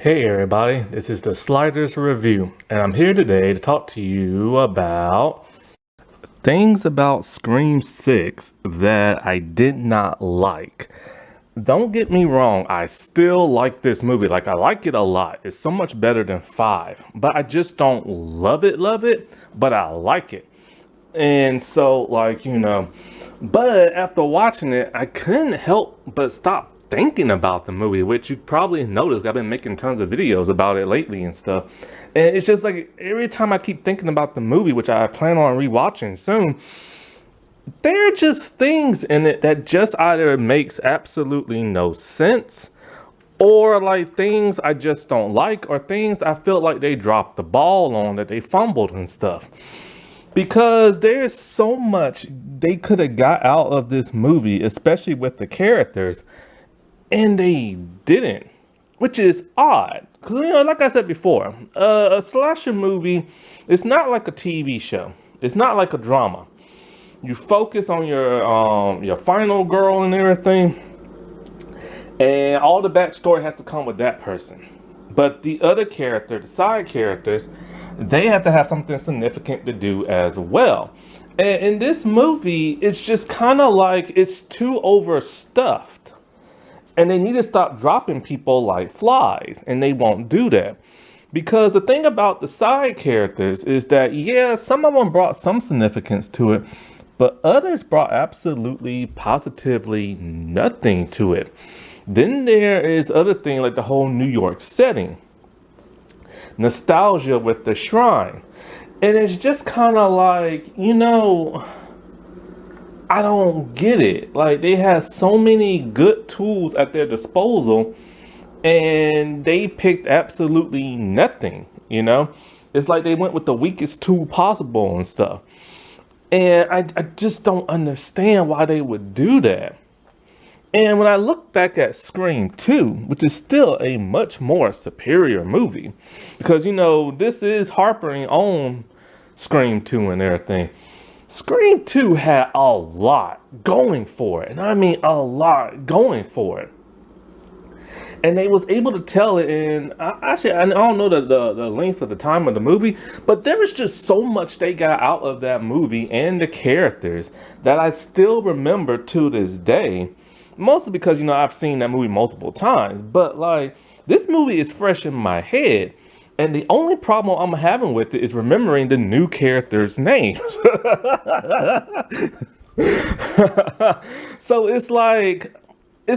Hey everybody, this is the Sliders Review, and I'm here today to talk to you about things about Scream 6 that I did not like. Don't get me wrong, I still like this movie. Like, I like it a lot. It's so much better than 5, but I just don't love it, but I like it. And so, but after watching it, I couldn't help but stop thinking about the movie, which you probably noticed. I've been making tons of videos about it lately and stuff. And it's just like every time I keep thinking about the movie, which I plan on rewatching soon, there are just things in it that just either makes absolutely no sense, or like things I just don't like, or things I feel like they dropped the ball on, that they fumbled and stuff. Because there's so much they could have got out of this movie, especially with the characters, and they didn't, which is odd. Because, like I said before, a slasher movie is not like a TV show. It's not like a drama. You focus on your final girl and everything, and all the backstory has to come with that person. But the other character, the side characters, they have to have something significant to do as well. And in this movie, it's just kind of like it's too overstuffed. And they need to stop dropping people like flies, and they won't do that. Because the thing about the side characters is that, yeah, some of them brought some significance to it, but others brought absolutely, positively nothing to it. Then there is other thing like the whole New York setting, nostalgia with the shrine. And it's just kind of like, I don't get it. Like, they have so many good tools at their disposal, and they picked absolutely nothing. It's like they went with the weakest tool possible and stuff. And I just don't understand why they would do that. And when I look back at Scream 2, which is still a much more superior movie, because, this is harping on Scream 2 and everything. Scream 2 had a lot going for it. And I mean a lot going for it. And they was able to tell it in, actually, I don't know the length of the time of the movie, but there was just so much they got out of that movie and the characters that I still remember to this day. Mostly because, I've seen that movie multiple times. But, like, this movie is fresh in my head. And the only problem I'm having with it is remembering the new characters' names. So it's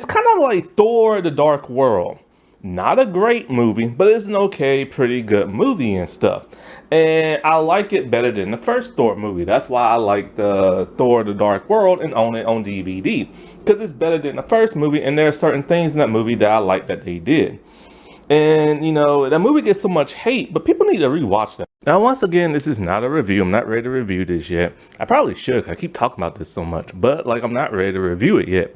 kind of like Thor: The Dark World. Not a great movie, but it's an okay, pretty good movie and stuff. And I like it better than the first Thor movie. That's why I like the Thor: The Dark World and own it on DVD. Because it's better than the first movie, and there are certain things in that movie that I like that they did. And, that movie gets so much hate, but people need to rewatch that. Now, once again, this is not a review. I'm not ready to review this yet. I probably should. I keep talking about this so much, but, I'm not ready to review it yet.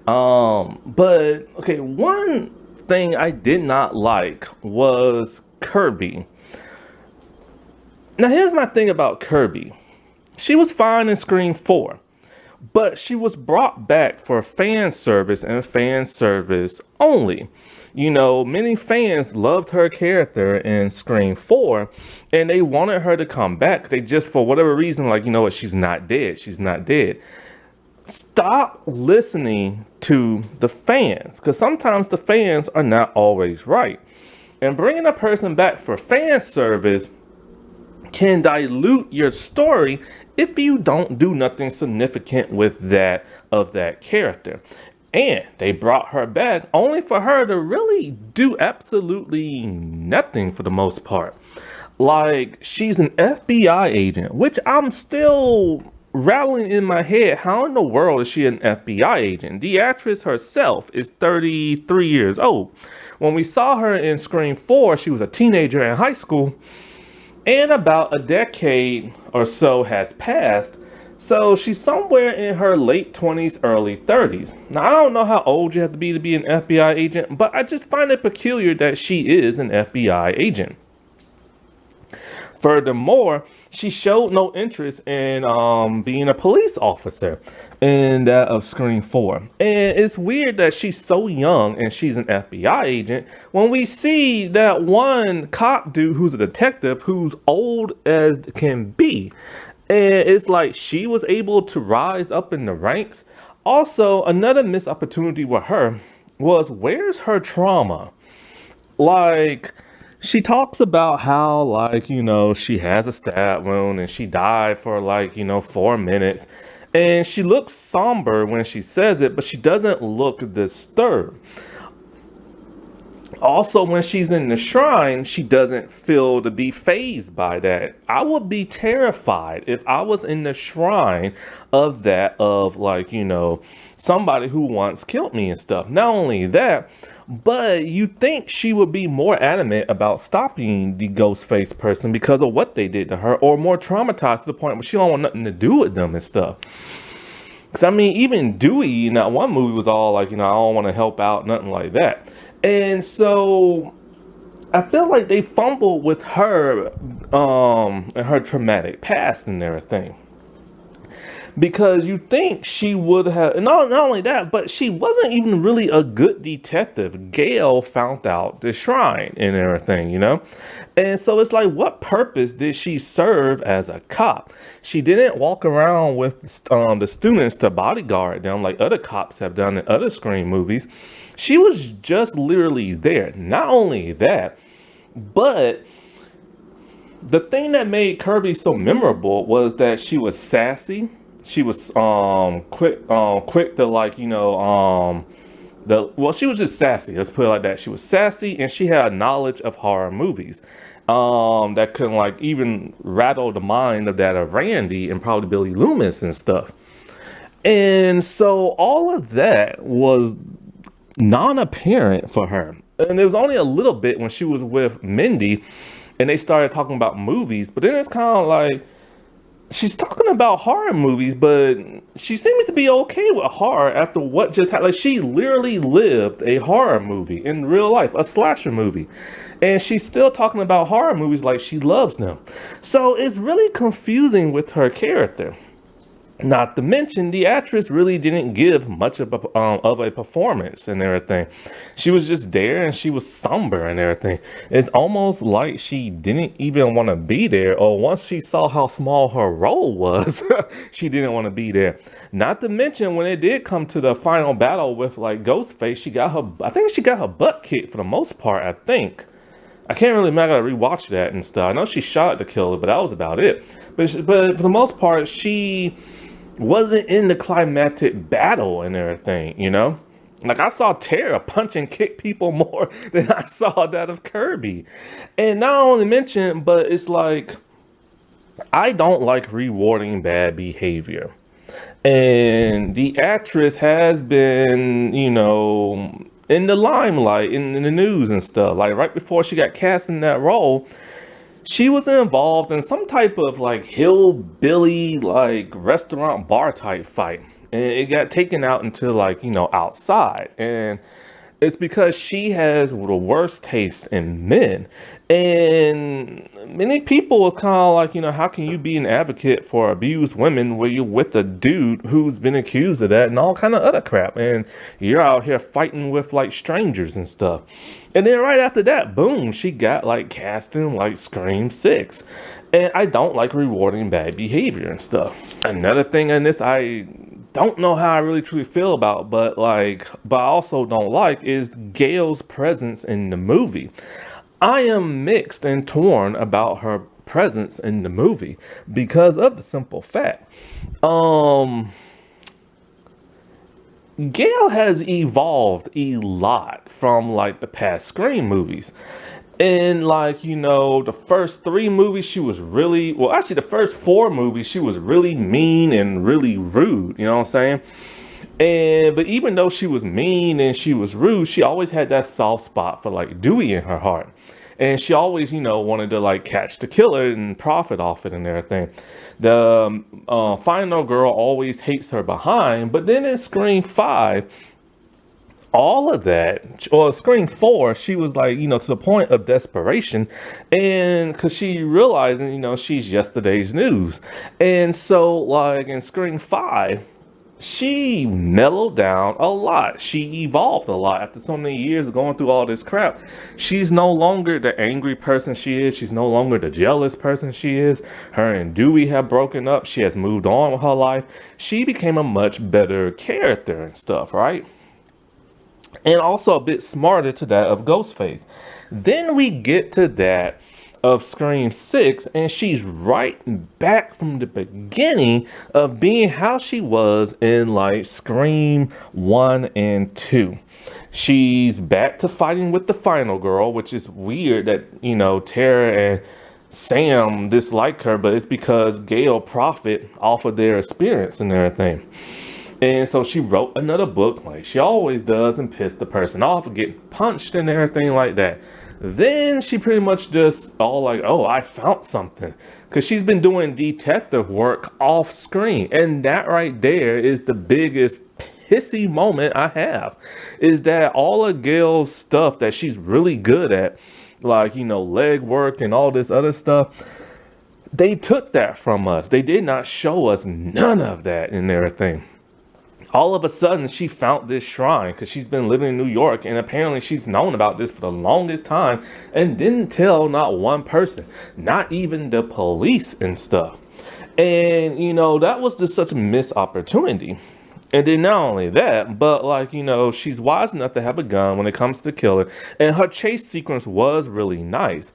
But, okay, one thing I did not like was Kirby. Now, here's my thing about Kirby. She was fine in Scream 4, but she was brought back for fan service and fan service only. Many fans loved her character in Scream 4, and they wanted her to come back. They just, for whatever reason, what, she's not dead. She's not dead. Stop listening to the fans, because sometimes the fans are not always right. And bringing a person back for fan service can dilute your story if you don't do nothing significant with that character. And they brought her back only for her to really do absolutely nothing for the most part. Like, she's an FBI agent, which I'm still rattling in my head. How in the world is she an FBI agent? The actress herself is 33 years old. When we saw her in Scream 4, she was a teenager in high school. And about a decade or so has passed. So she's somewhere in her late 20s, early 30s. Now, I don't know how old you have to be an FBI agent, but I just find it peculiar that she is an FBI agent. Furthermore, she showed no interest in being a police officer in that of Scream 4. And it's weird that she's so young and she's an FBI agent when we see that one cop dude who's a detective who's old as can be. And it's like she was able to rise up in the ranks. Also, another missed opportunity with her was, where's her trauma? Like, she talks about how, like, she has a stab wound and she died for, like, 4 minutes. And she looks somber when she says it, but she doesn't look disturbed. Also, when she's in the shrine, she doesn't feel to be fazed by that. I would be terrified if I was in the shrine of that, of like, somebody who once killed me and stuff. Not only that, but you think she would be more adamant about stopping the ghost face person because of what they did to her, or more traumatized to the point where she don't want nothing to do with them and stuff. Because I mean, even Dewey in that one movie was all like, I don't want to help out, nothing like that. And so I feel like they fumbled with her and her traumatic past and everything. Because you think she would have, not only that, but she wasn't even really a good detective. Gail found out the shrine and everything, And so it's like, what purpose did she serve as a cop? She didn't walk around with the students to bodyguard them like other cops have done in other Scream movies. She was just literally there. Not only that, but the thing that made Kirby so memorable was that she was sassy. She was quick to, like, she was just sassy. Let's put it like that. She was sassy, and she had a knowledge of horror movies that could, like, even rattle the mind of that of Randy and probably Billy Loomis and stuff. And so all of that was non-apparent for her, and it was only a little bit when she was with Mindy and they started talking about movies. But then it's kind of like, she's talking about horror movies, but she seems to be okay with horror after what just happened. Like, she literally lived a horror movie in real life, a slasher movie, and she's still talking about horror movies like she loves them. So it's really confusing with her character. Not to mention, the actress really didn't give much of a performance and everything. She was just there and she was somber and everything. It's almost like she didn't even want to be there, or once she saw how small her role was, she didn't want to be there. Not to mention, when it did come to the final battle with, like, Ghostface, I think she got her butt kicked for the most part, I think. I can't really remember. I gotta rewatch that and stuff. I know she shot the killer, but that was about it. But for the most part, she wasn't in the climactic battle and everything, Like, I saw Tara punch and kick people more than I saw that of Kirby. And not only mention, but it's like, I don't like rewarding bad behavior. And the actress has been, in the limelight, in the news and stuff. Like, right before she got cast in that role, she was involved in some type of, like, hillbilly, like, restaurant bar type fight. And it got taken out into, like, outside. And it's because she has the worst taste in men. And many people was kind of like, how can you be an advocate for abused women where you're with a dude who's been accused of that and all kind of other crap, and you're out here fighting with, like, strangers and stuff. And then right after that, boom, she got, like, cast in, like, Scream 6. And I don't like rewarding bad behavior and stuff. Another thing in this, I don't know how I really truly feel about, but I also don't like, is Gail's presence in the movie. I am mixed and torn about her presence in the movie because of the simple fact. Gail has evolved a lot from, like, the past Scream movies. In, like, the first 3 movies, she was really, well, actually, the first 4 movies, she was really mean and really rude, you know what I'm saying? But even though she was mean and she was rude, she always had that soft spot for, like, Dewey in her heart. And she always, wanted to, like, catch the killer and profit off it and everything. The final girl always hates her behind, but then in Scream 5, all of that, or Scream 4, she was like, to the point of desperation, and because she realizing, she's yesterday's news. And so, like, in Scream 5, she mellowed down a lot. She evolved a lot after so many years of going through all this crap. She's no longer the angry person she is. She's no longer the jealous person she is. Her and Dewey have broken up. She has moved on with her life. She became a much better character and stuff, right? And also a bit smarter to that of Ghostface. Then we get to that of Scream 6, and she's right back from the beginning of being how she was in like Scream 1 and 2. She's back to fighting with the final girl, which is weird that, Tara and Sam dislike her, but it's because Gail profit off of their experience and everything. And so she wrote another book like she always does and pissed the person off, getting punched and everything like that. Then she pretty much just all like, oh, I found something. Because she's been doing detective work off screen. And that right there is the biggest pissy moment I have. Is that all of Gail's stuff that she's really good at, like, leg work and all this other stuff, they took that from us. They did not show us none of that and everything. All of a sudden, she found this shrine because she's been living in New York, and apparently she's known about this for the longest time and didn't tell not one person, not even the police and stuff. And, that was just such a missed opportunity. And then not only that, but like, she's wise enough to have a gun when it comes to killing, and her chase sequence was really nice.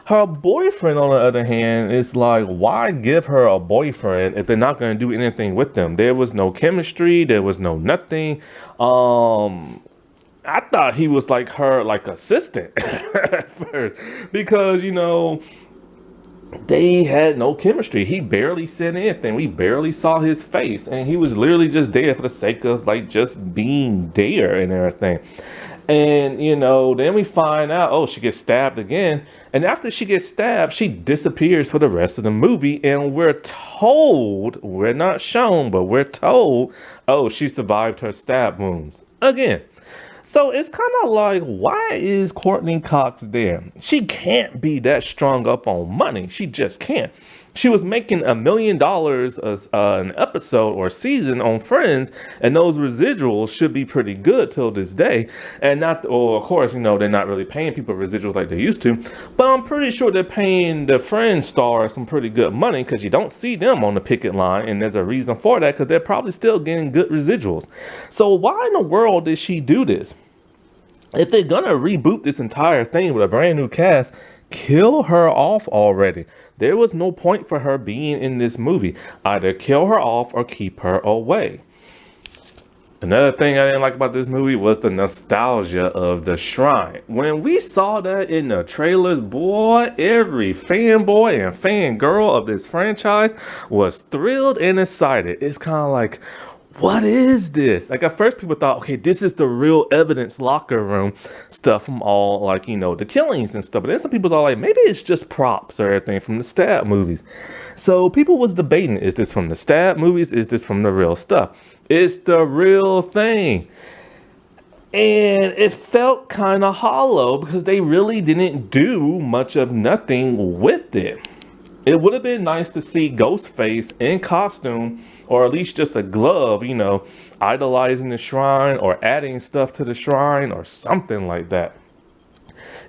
Her boyfriend, on the other hand, is like, why give her a boyfriend if they're not going to do anything with them? There was no chemistry. There was no nothing. I thought he was like her, like assistant at first, because, they had no chemistry. He barely said anything. We barely saw his face, and he was literally just there for the sake of like just being there and everything. And, then we find out, oh, she gets stabbed again. And after she gets stabbed, she disappears for the rest of the movie. And we're told, we're not shown, but we're told, oh, she survived her stab wounds again. So it's kind of like, why is Courtney Cox there? She can't be that strung up on money. She just can't. She was making $1 million an episode or season on Friends, and those residuals should be pretty good till this day. And not, or of course, they're not really paying people residuals like they used to, but I'm pretty sure they're paying the Friends stars some pretty good money because you don't see them on the picket line, and there's a reason for that because they're probably still getting good residuals. So why in the world did she do this? If they're gonna reboot this entire thing with a brand new cast, kill her off already. There was no point for her being in this movie. Either kill her off or keep her away. Another thing I didn't like about this movie was the nostalgia of the shrine. When we saw that in the trailers, boy, every fanboy and fangirl of this franchise was thrilled and excited. It's kind of like, what is this? Like at first people thought, okay, this is the real evidence locker room stuff from all like, the killings and stuff. But then some people are like, maybe it's just props or everything from the stab movies. So people was debating, is this from the stab movies? Is this from the real stuff? It's the real thing. And it felt kind of hollow because they really didn't do much of nothing with it. It would have been nice to see Ghostface in costume, or at least just a glove, idolizing the shrine or adding stuff to the shrine or something like that.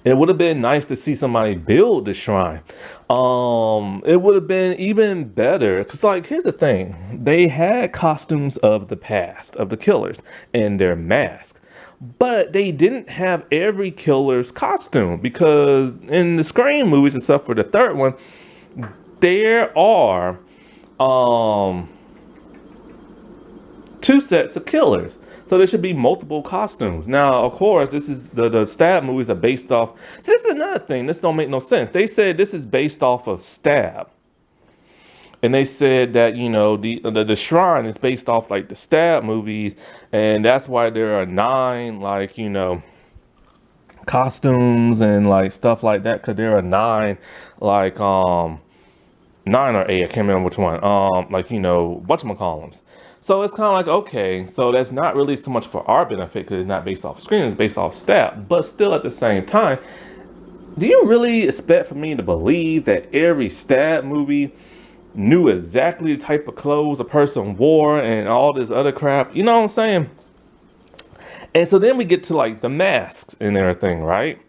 It would have been nice to see somebody build the shrine. It would have been even better because, like, here's the thing. They had costumes of the past, of the killers, and their masks. But they didn't have every killer's costume because in the Scream movies and stuff for the third one, there are 2 sets of killers. So there should be multiple costumes. Now, of course, this is the Stab movies are based off. So this is another thing. This don't make no sense. They said this is based off of Stab. And they said that, the shrine is based off like the Stab movies. And that's why there are 9, like, costumes and like stuff like that. Cause there are 9, like, 9 or 8, I can't remember which one. Like, whatchamacallums. So it's kind of like, okay, so that's not really so much for our benefit because it's not based off screen, it's based off stat. But still at the same time, do you really expect for me to believe that every stab movie knew exactly the type of clothes a person wore and all this other crap? You know what I'm saying? And so then we get to like the masks and everything, right?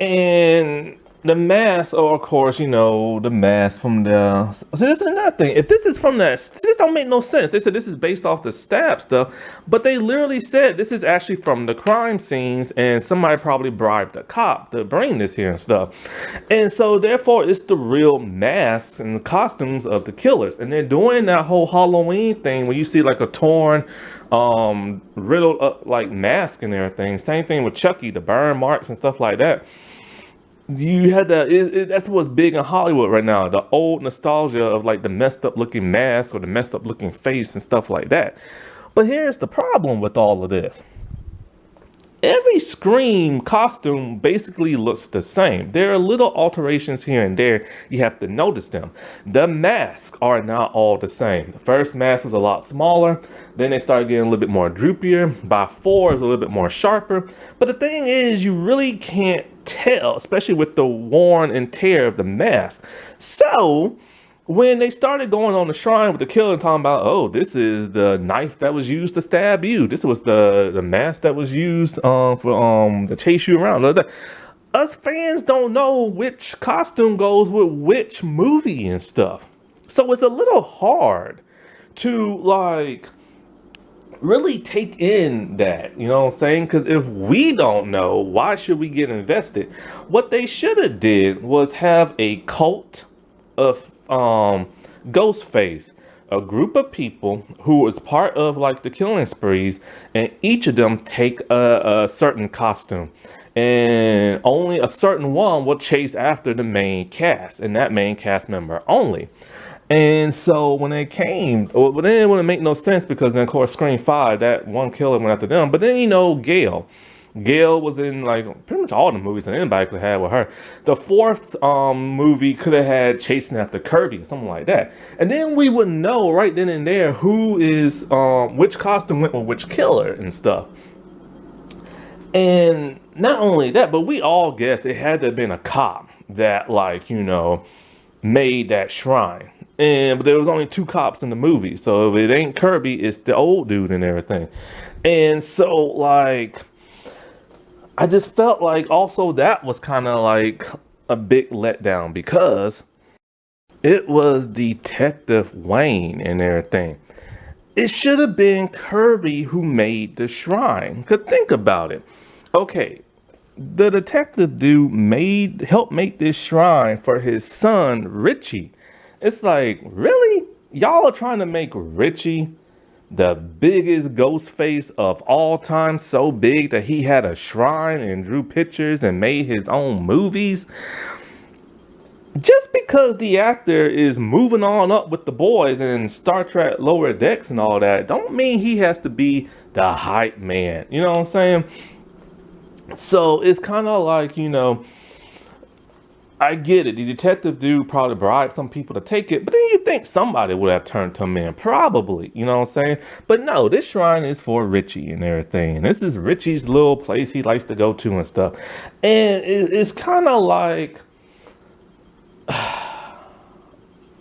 And the mask, oh, of course, the mask from the. So this is another thing. If this is from that, this don't make no sense. They said this is based off the stab stuff, but they literally said this is actually from the crime scenes, and somebody probably bribed a cop to bring this here and stuff. And so therefore, it's the real masks and the costumes of the killers, and they're doing that whole Halloween thing where you see like a torn riddled up like mask and everything. Same thing with Chucky, the burn marks and stuff like that. You had that's what's big in Hollywood right now, the old nostalgia of like the messed up looking mask or the messed up looking face and stuff like that. But here's the problem with all of this. Every Scream costume basically looks the same. There are little alterations here and there. You have to notice them. The masks are not all the same. The first mask was a lot smaller. Then they started getting a little bit more droopier. By 4 is a little bit more sharper. But the thing is, you really can't tell, especially with the worn and tear of the mask. So when they started going on the shrine with the killer and talking about, oh, this is the knife that was used to stab you. This was the mask that was used for to chase you around. Us fans don't know which costume goes with which movie and stuff. So it's a little hard to like really take in that, you know what I'm saying? Because if we don't know, why should we get invested? What they should have did was have a cult of Ghostface, a group of people who was part of like the killing sprees, and each of them take a certain costume, and only a certain one will chase after the main cast and that main cast member only. And so when they came, well, then it wouldn't make no sense because then of course Scream 5, that one killer went after them. But then Gail was in like pretty much all the movies that anybody could have with her. The fourth movie could have had chasing after Kirby or something like that. And then we would know right then and there who is which costume went with which killer and stuff. And not only that, but we all guessed it had to have been a cop that made that shrine. But there was only 2 cops in the movie. So if it ain't Kirby, it's the old dude and everything. And so like I just felt like also that was kind of like a big letdown because it was Detective Wayne and everything. It should have been Kirby who made the shrine. Cause think about it. Okay, the detective dude helped make this shrine for his son Richie. It's like, really? Y'all are trying to make Richie the biggest ghost face of all time, so big that he had a shrine and drew pictures and made his own movies? Just because the actor is moving on up with the boys and Star Trek Lower Decks and all that, don't mean he has to be the hype man. You know what I'm saying? So it's kind of like, I get it. The detective dude probably bribed some people to take it, but then you think somebody would have turned him in. Probably, you know what I'm saying? But no, this shrine is for Richie and everything. And this is Richie's little place he likes to go to and stuff. And it's kind of like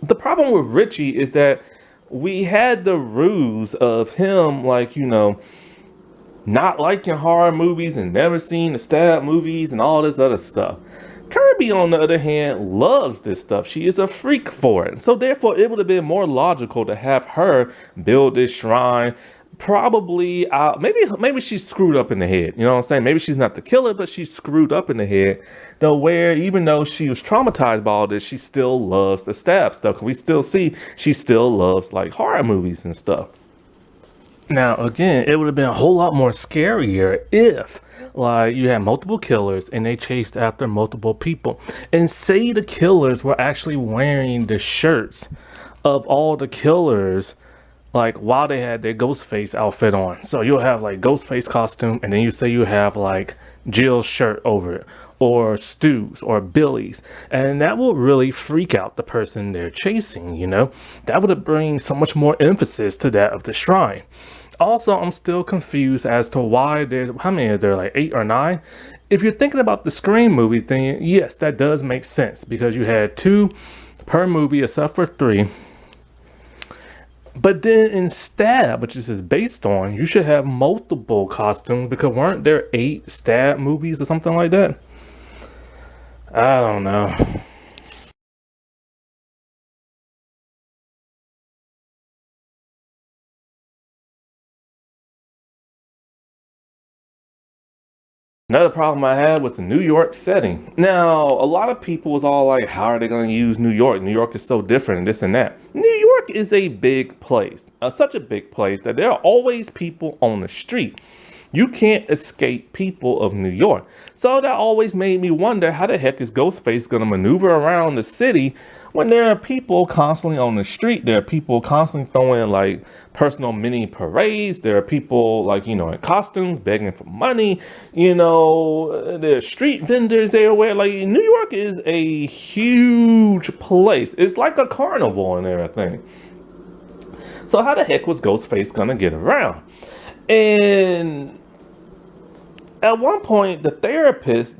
the problem with Richie is that we had the ruse of him, not liking horror movies and never seen the stab movies and all this other stuff. Kirby, on the other hand, loves this stuff. She is a freak for it. So therefore, it would have been more logical to have her build this shrine. Probably, maybe she's screwed up in the head. You know what I'm saying? Maybe she's not the killer, but she's screwed up in the head. Though where, even though she was traumatized by all this, she still loves the stab stuff. We still see she still loves like horror movies and stuff. Now, again, it would have been a whole lot more scarier if, like, you had multiple killers and they chased after multiple people. And say the killers were actually wearing the shirts of all the killers, like, while they had their Ghostface outfit on. So you'll have, like, Ghostface costume, and then you say you have, like, Jill's shirt over it. or Stu's or Billy's, and that will really freak out the person they're chasing, you know? That would bring so much more emphasis to that of the shrine. Also, I'm still confused as to why there, how many are there, like 8 or 9? If you're thinking about the Scream movies, then yes, that does make sense because you had 2 per movie except for 3. But then in Stab, which this is based on, you should have multiple costumes because weren't there 8 Stab movies or something like that? I don't know. Another problem I had was the New York setting. Now, a lot of people was all like, how are they going to use New York? New York is so different and this and that. New York is a big place, such a big place that there are always people on the street. You can't escape people of New York. So that always made me wonder, how the heck is Ghostface going to maneuver around the city when there are people constantly on the street? There are people constantly throwing like personal mini parades. There are people like, you know, in costumes begging for money. You know, there's street vendors everywhere. Like New York is a huge place. It's like a carnival and everything. So how the heck was Ghostface gonna get around? And at one point, the therapist,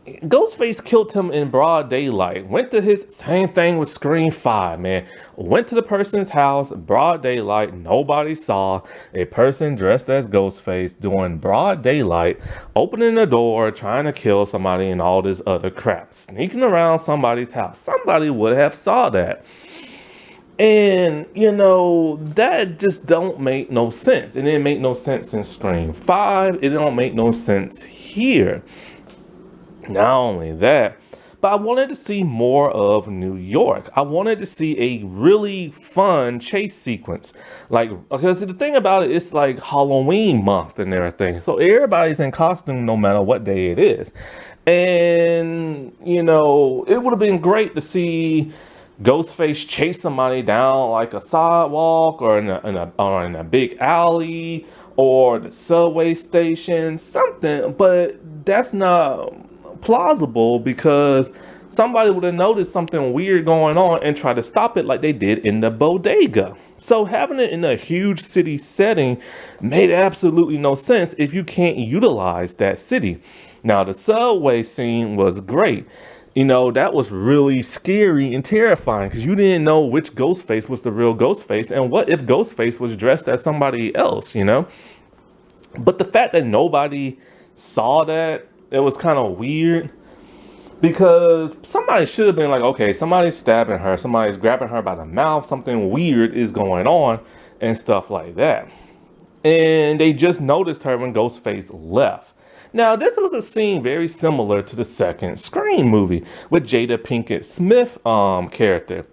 Ghostface killed him in broad daylight. Went to his same thing with Scream 5, man. Went to the person's house, broad daylight. Nobody saw a person dressed as Ghostface doing broad daylight, opening the door, trying to kill somebody and all this other crap. Sneaking around somebody's house. Somebody would have saw that. And, you know, that just don't make no sense. It didn't make no sense in Scream 5. It don't make no sense here. Not only that, but I wanted to see more of New York. I wanted to see a really fun chase sequence. Like, because the thing about it, it's like Halloween month and everything. So everybody's in costume no matter what day it is. And, you know, it would have been great to see Ghostface chase somebody down like a sidewalk or in a big alley or the subway station, something. But that's not plausible because somebody would have noticed something weird going on and tried to stop it like they did in the bodega. So having it in a huge city setting made absolutely no sense if you can't utilize that city. Now the subway scene was great. You know, that was really scary and terrifying because you didn't know which Ghostface was the real Ghostface and what if Ghostface was dressed as somebody else, you know? But the fact that nobody saw that, it was kind of weird because somebody should have been like, okay, somebody's stabbing her, somebody's grabbing her by the mouth, something weird is going on and stuff like that. And they just noticed her when Ghostface left. Now, this was a scene very similar to the second Scream movie with Jada Pinkett Smith character.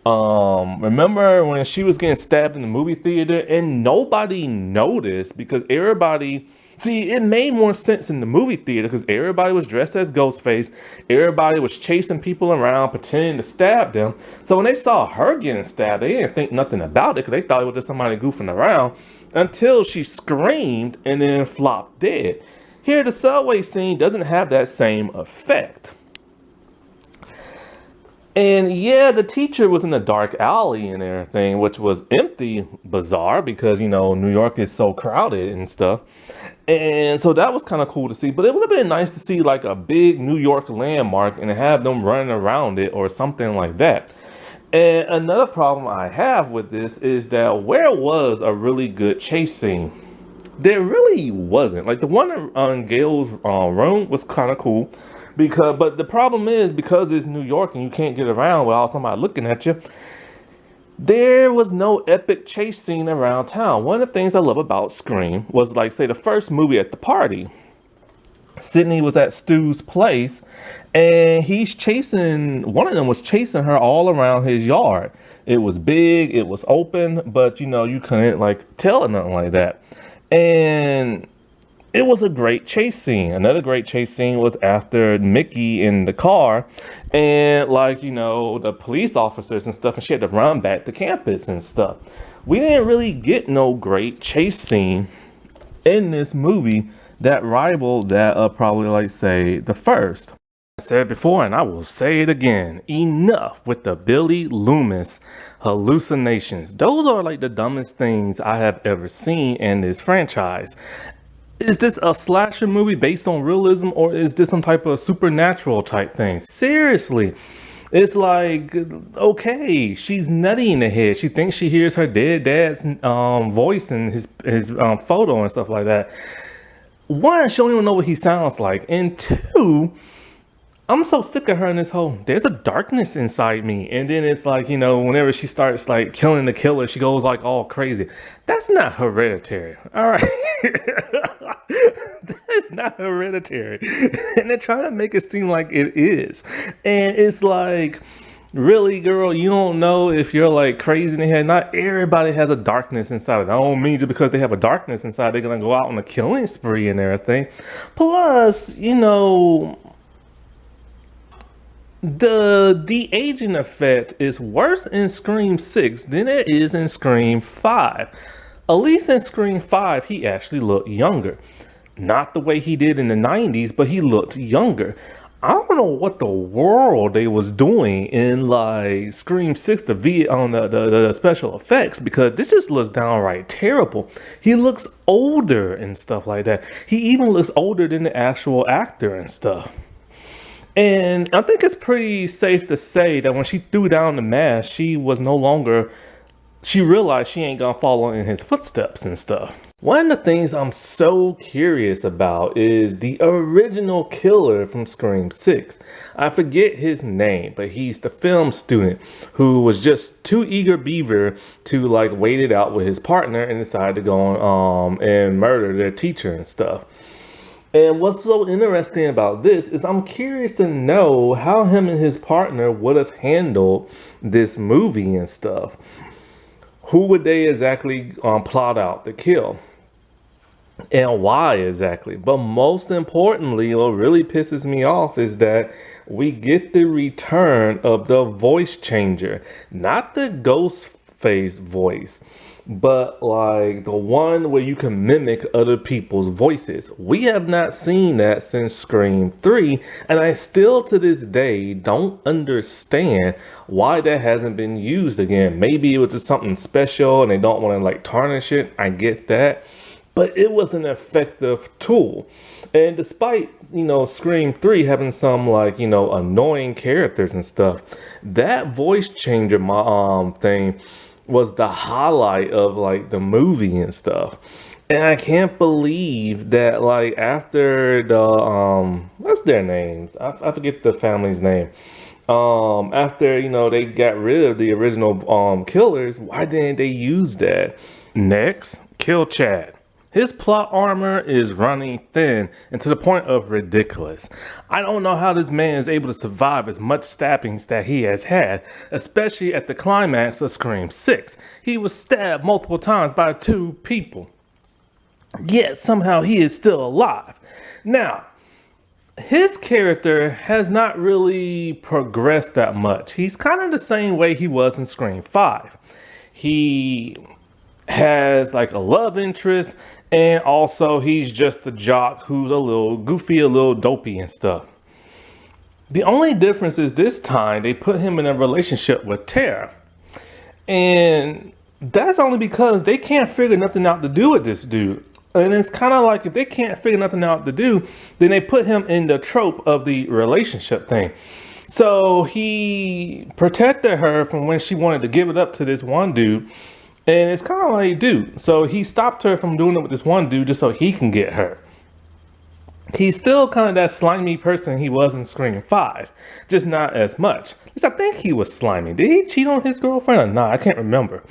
Remember when she was getting stabbed in the movie theater and nobody noticed because everybody, see, it made more sense in the movie theater because everybody was dressed as Ghostface. Everybody was chasing people around, pretending to stab them. So when they saw her getting stabbed, they didn't think nothing about it because they thought it was just somebody goofing around until she screamed and then flopped dead. Here, the subway scene doesn't have that same effect. And yeah, the teacher was in a dark alley and everything, which was empty, bizarre, because, you know, New York is so crowded and stuff. And so that was kind of cool to see. But it would have been nice to see like a big New York landmark and have them running around it or something like that. And another problem I have with this is that where was a really good chase scene? There really wasn't. Like the one on Gail's room was kind of cool but the problem is because it's New York and you can't get around without somebody looking at you. There was no epic chase scene around town. One of the things I love about Scream was like, say, the first movie at the party. Sydney was at Stu's place and one of them was chasing her all around his yard. It was big, it was open, but you know, you couldn't like tell or nothing like that. And it was a great chase scene. Another great chase scene was after Mickey in the car and like, you know, the police officers and stuff, and she had to run back to campus and stuff. We didn't really get no great chase scene in this movie that rivaled that of probably like say the first. I said it before and I will say it again. Enough with the Billy Loomis hallucinations. Those are like the dumbest things I have ever seen in this franchise. Is this a slasher movie based on realism, or is this some type of supernatural type thing? Seriously. It's like, okay, she's nutty in the head. She thinks she hears her dead dad's voice in his photo and stuff like that. One, she don't even know what he sounds like. And two, I'm so sick of her in this whole, there's a darkness inside me. And then it's like, whenever she starts like killing the killer, she goes like all crazy. That's not hereditary. All right. That's not hereditary. And they're trying to make it seem like it is. And it's like, really, girl, you don't know if you're like crazy in the head. Not everybody has a darkness inside. I don't mean just because they have a darkness inside, they're going to go out on a killing spree and everything. Plus, the de-aging effect is worse in Scream 6 than it is in Scream 5. At least in Scream 5, he actually looked younger. Not the way he did in the 90s, but he looked younger. I don't know what the world they was doing in like Scream 6, the special effects, because this just looks downright terrible. He looks older and stuff like that. He even looks older than the actual actor and stuff. And I think it's pretty safe to say that when she threw down the mask, she realized she ain't gonna follow in his footsteps and stuff. One of the things I'm so curious about is the original killer from Scream 6. I forget his name, but he's the film student who was just too eager beaver to like wait it out with his partner and decided to go on and murder their teacher and stuff. And what's so interesting about this is I'm curious to know how him and his partner would have handled this movie and stuff. Who would they exactly plot out to kill? And why exactly? But most importantly, what really pisses me off is that we get the return of the voice changer. Not the ghost face voice, but like the one where you can mimic other people's voices. We have not seen that since Scream 3, and I still to this day don't understand why that hasn't been used again. Maybe it was just something special and they don't want to like tarnish it. I get that, but it was an effective tool. And despite Scream 3 having some like annoying characters and stuff, that voice changer thing was the highlight of like the movie and stuff. And I can't believe that like after the what's their names? I forget the family's name. After they got rid of the original killers, why didn't they use that? Next, kill Chad. His plot armor is running thin and to the point of ridiculous. I don't know how this man is able to survive as much stabbings that he has had, especially at the climax of Scream 6. He was stabbed multiple times by 2 people. Yet somehow he is still alive. Now, his character has not really progressed that much. He's kind of the same way he was in Scream 5. He has like a love interest, and also he's just a jock who's a little goofy, a little dopey and stuff. The only difference is this time they put him in a relationship with Tara, and that's only because they can't figure nothing out to do with this dude. And it's kind of like if they can't figure nothing out to do, then they put him in the trope of the relationship thing. So he protected her from when she wanted to give it up to this one dude. And it's kind of like, dude, so he stopped her from doing it with this one dude just so he can get her. He's still kind of that slimy person he was in Scream 5, just not as much. At least I think he was slimy. Did he cheat on his girlfriend or not? I can't remember.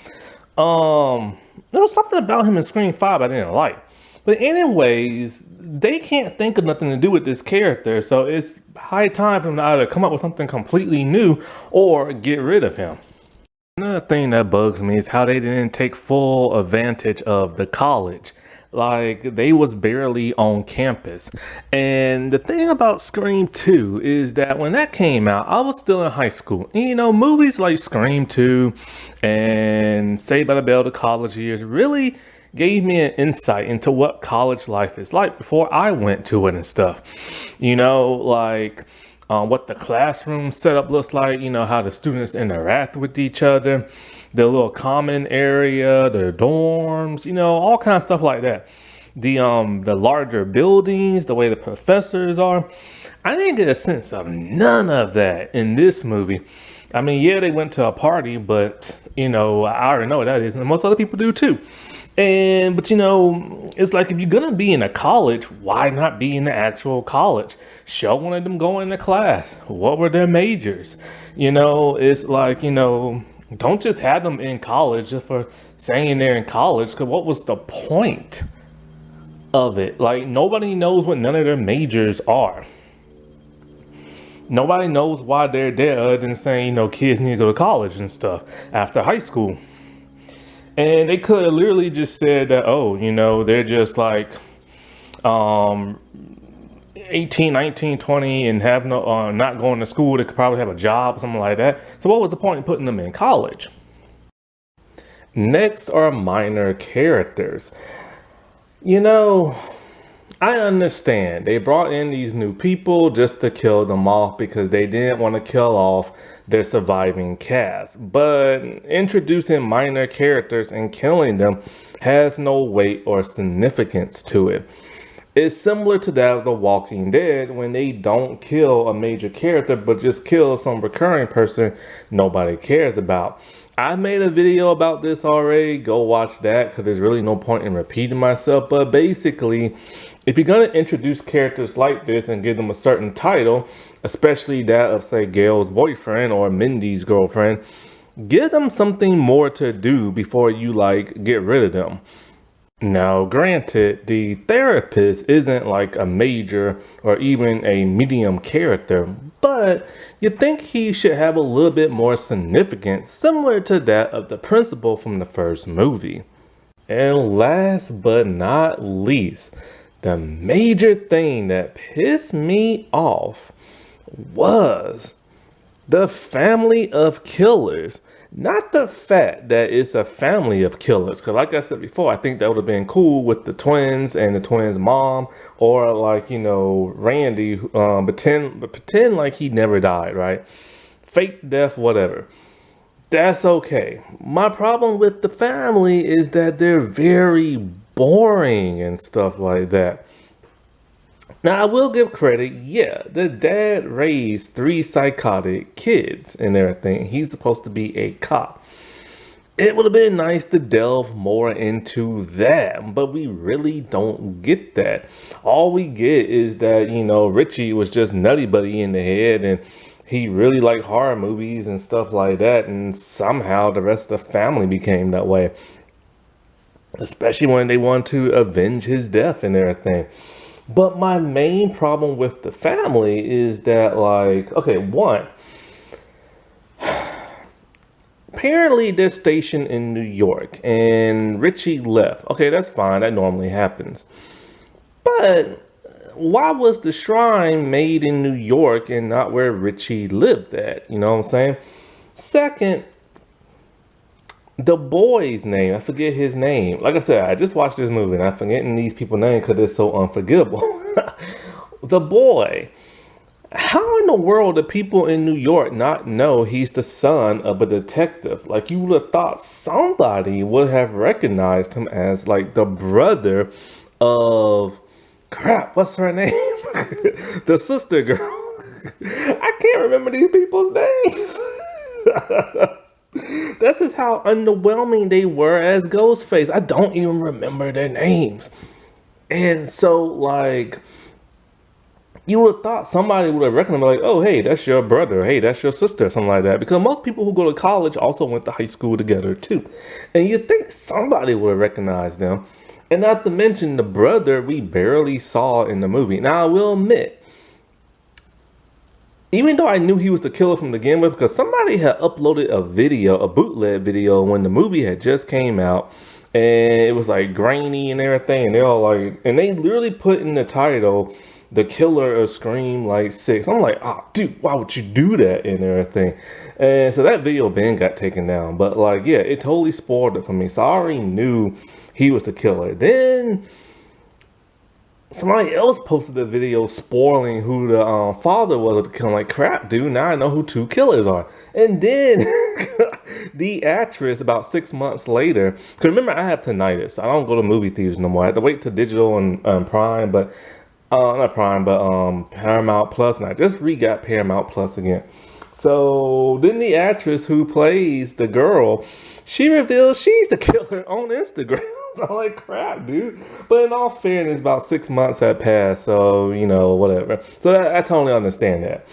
There was something about him in Scream 5 I didn't like. But anyways, they can't think of nothing to do with this character, so it's high time for them to either come up with something completely new or get rid of him. Another thing that bugs me is how they didn't take full advantage of the college. Like, they was barely on campus. And the thing about Scream 2 is that when that came out, I was still in high school. And, movies like Scream 2 and Saved by the Bell, the college years, really gave me an insight into what college life is like before I went to it and stuff. what the classroom setup looks like, you know, how the students interact with each other, the little common area, the dorms, you know, all kinds of stuff like that. The larger buildings, the way the professors are. I didn't get a sense of none of that in this movie. I mean, yeah, they went to a party, but you know, I already know what that is, and most other people do too. But you know, it's like if you're gonna be in a college, why not be in the actual college? Show one of them going to class. What were their majors? You know, it's like, you know, don't just have them in college just for saying they're in college. Because what was the point of it? Like, nobody knows what none of their majors are. Nobody knows why they're there other than saying, you know, kids need to go to college and stuff after high school. And they could have literally just said that, oh, you know, they're just like um 18, 19, 20 and have no not going to school. They could probably have a job, something like that. So what was the point in putting them in college? Next are minor characters. You know, I understand they brought in these new people just to kill them off because they didn't want to kill off their surviving cast. But introducing minor characters and killing them has no weight or significance to it. It's similar to that of The Walking Dead when they don't kill a major character but just kill some recurring person nobody cares about. I made a video about this already. Go watch that because there's really no point in repeating myself. But basically, if you're going to introduce characters like this and give them a certain title, especially that of, say, Gail's boyfriend or Mindy's girlfriend, give them something more to do before you, like, get rid of them. Now, granted, the therapist isn't like a major or even a medium character, but you think he should have a little bit more significance, similar to that of the principal from the first movie. And last but not least, the major thing that pissed me off was the family of killers. Not the fact that it's a family of killers, because like I said before, I think that would have been cool with the twins and the twins' mom, or like, you know, Randy, pretend like he never died, right? Fake death, whatever. That's okay. My problem with the family is that they're very boring and stuff like that. Now, I will give credit, yeah, the dad raised 3 psychotic kids and everything. He's supposed to be a cop. It would have been nice to delve more into that, but we really don't get that. All we get is that, you know, Richie was just nutty buddy in the head and he really liked horror movies and stuff like that, and somehow the rest of the family became that way. Especially when they want to avenge his death and everything. But my main problem with the family is that, like, okay, one, apparently they're stationed in New York and Richie left. Okay, that's fine. That normally happens. But why was the shrine made in New York and not where Richie lived at? You know what I'm saying? Second, the boy's name, I forget his name. Like I said, I just watched this movie and I'm forgetting these people's names because they're so unforgettable. The boy. How in the world do people in New York not know he's the son of a detective? Like, you would have thought somebody would have recognized him as like the brother of, crap, what's her name? The sister girl. I can't remember these people's names. This is how underwhelming they were as Ghostface. I don't even remember their names. And so, like, you would have thought somebody would have recognized, like, oh, hey, that's your brother. Hey, that's your sister, something like that. Because most people who go to college also went to high school together, too. And you'd think somebody would have recognized them. And not to mention the brother we barely saw in the movie. Now, I will admit, even though I knew he was the killer from the beginning with, because somebody had uploaded a video, a bootleg video, when the movie had just came out, and it was like grainy and everything, and they're all like, and they literally put in the title, "The Killer of Scream like 6." I'm like, oh, dude, why would you do that and everything? And so that video then got taken down, but like, yeah, it totally spoiled it for me. So I already knew he was the killer. Then somebody else posted a video spoiling who the father was of the killer. Like, crap, dude, now I know who two killers are. And then the actress, about 6 months later, because remember, I have tinnitus. So I don't go to movie theaters no more. I have to wait till digital and Prime, but not Prime, but Paramount Plus, and I just re-got Paramount Plus again. So then the actress who plays the girl, she reveals she's the killer on Instagram. I'm like, crap, dude. But in all fairness, about 6 months had passed, so whatever. So I totally understand that.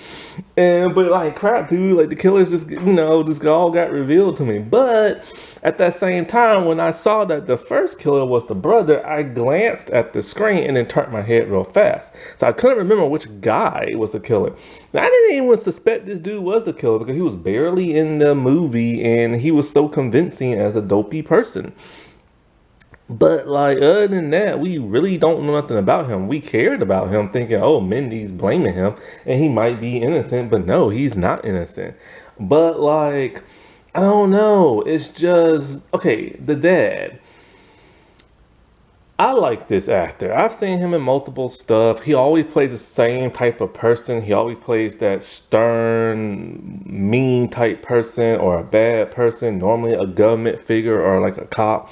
And but like, crap, dude, like the killers just just all got revealed to me. But at that same time, when I saw that the first killer was the brother, I glanced at the screen and then turned my head real fast. So I couldn't remember which guy was the killer. Now, I didn't even suspect this dude was the killer because he was barely in the movie and he was so convincing as a dopey person. But like, other than that, we really don't know nothing about him. We cared about him thinking, oh, Mindy's blaming him and he might be innocent, but no, he's not innocent. But like, I don't know. It's just, okay, the dad. I like this actor. I've seen him in multiple stuff. He always plays the same type of person. He always plays that stern, mean type person or a bad person, normally a government figure or like a cop.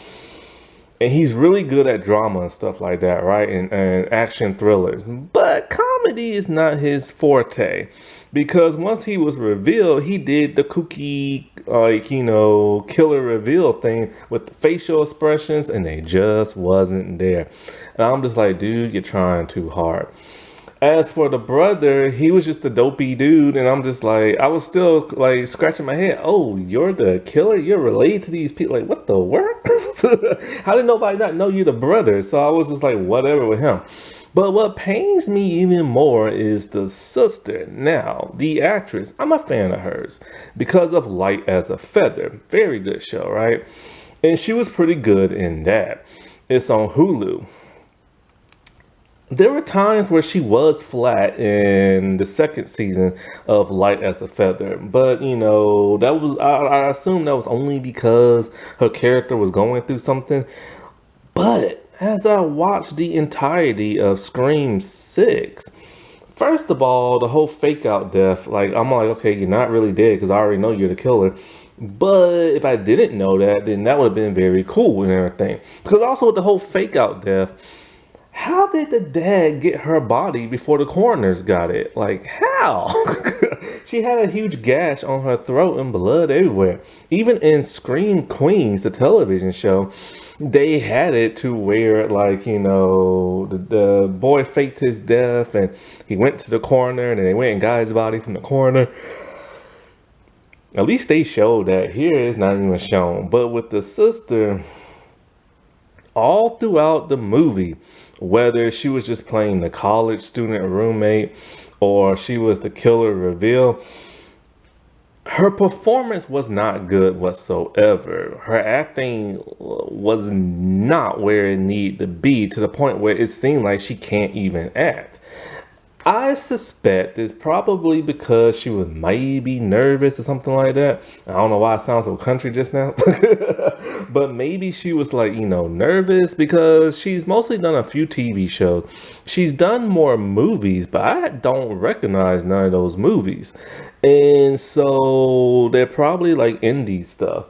And he's really good at drama and stuff like that, right? And action thrillers. But comedy is not his forte. Because once he was revealed, he did the kooky, like, killer reveal thing with the facial expressions, and they just wasn't there. And I'm just like, dude, you're trying too hard. As for the brother, he was just a dopey dude, and I'm just like, I was still like scratching my head. Oh, you're the killer? You're related to these people? Like, what the work? How did nobody not know you the brother? So I was just like, whatever with him. But what pains me even more is the sister. Now, the actress, I'm a fan of hers because of Light as a Feather. Very good show, right? And she was pretty good in that. It's on Hulu. There were times where she was flat in the second season of Light as a Feather, but that was I assume that was only because her character was going through something. But as I watched the entirety of Scream 6, first of all, the whole fake out death, like I'm like, okay, you're not really dead because I already know you're the killer. But if I didn't know that, then that would have been very cool and everything. Because also with the whole fake out death, how did the dad get her body before the coroners got it? Like, how? She had a huge gash on her throat and blood everywhere. Even in Scream Queens, the television show, they had it to where, like, the boy faked his death and he went to the coroner and they went and got his body from the coroner. At least they showed that. Here it's not even shown. But with the sister, all throughout the movie, whether she was just playing the college student roommate or she was the killer reveal, her performance was not good whatsoever. Her acting was not where it needed to be, to the point where it seemed like she can't even act. I suspect it's probably because she was maybe nervous or something like that. I don't know why I sound so country just now. But maybe she was like, nervous because she's mostly done a few TV shows. She's done more movies, but I don't recognize none of those movies. And so they're probably like indie stuff.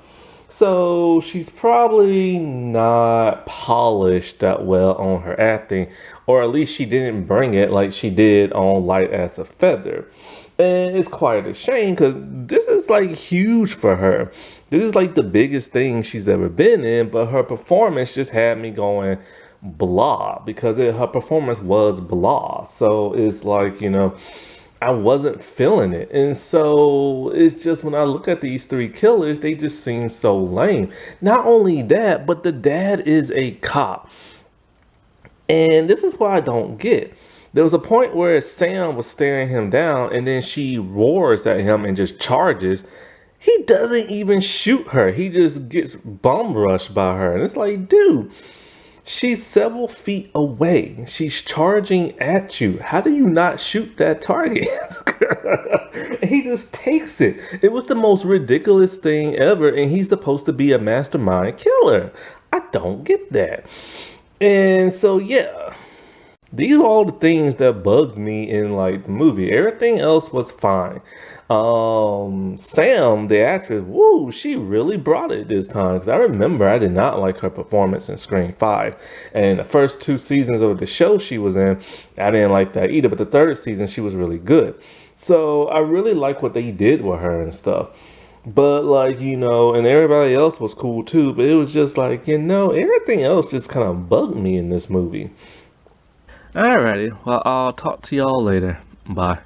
So she's probably not polished that well on her acting, or at least she didn't bring it like she did on Light as a Feather. And it's quite a shame because this is like huge for her. This is like the biggest thing she's ever been in, but her performance just had me going blah because her performance was blah. So it's like, I wasn't feeling it. And so it's just when I look at these three killers, they just seem so lame. Not only that, but the dad is a cop. And this is what I don't get. There was a point where Sam was staring him down and then she roars at him and just charges. He doesn't even shoot her. He just gets bum rushed by her. And it's like, dude, she's several feet away. She's charging at you. How do you not shoot that target? He just takes it. It was the most ridiculous thing ever. And he's supposed to be a mastermind killer. I don't get that. And so, yeah. These are all the things that bugged me in like the movie. Everything else was fine. Sam, the actress, woo, she really brought it this time. Because I remember I did not like her performance in Scream 5. And the first two seasons of the show she was in, I didn't like that either. But the third season, she was really good. So I really like what they did with her and stuff. But like, and everybody else was cool too. But it was just like, everything else just kind of bugged me in this movie. Alrighty, well, I'll talk to y'all later. Bye.